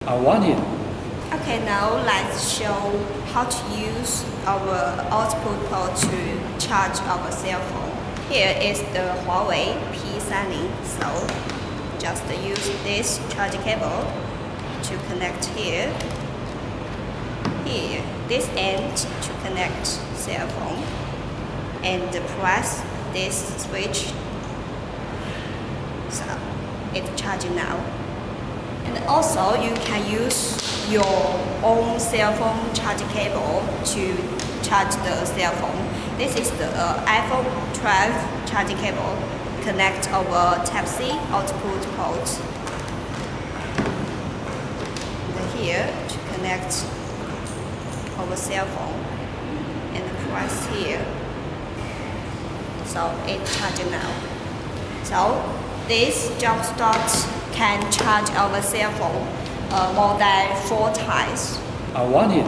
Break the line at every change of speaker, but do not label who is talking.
I want it.
Okay, now let's show how to use our output port to charge our cell phone. Here is the Huawei P30, so just use this charge cable to connect here. Here, this end to connect cell phone, and press this switch. So it's charging now. And also you can use your own cell phone charge cable to charge the cell phone. This is the iPhone 12 charging cable. Connect our Type-C output port. And here to connect our cell phone and press here. So it's charging now. So this jump start can charge our cell phone more than 4 times.
I want it.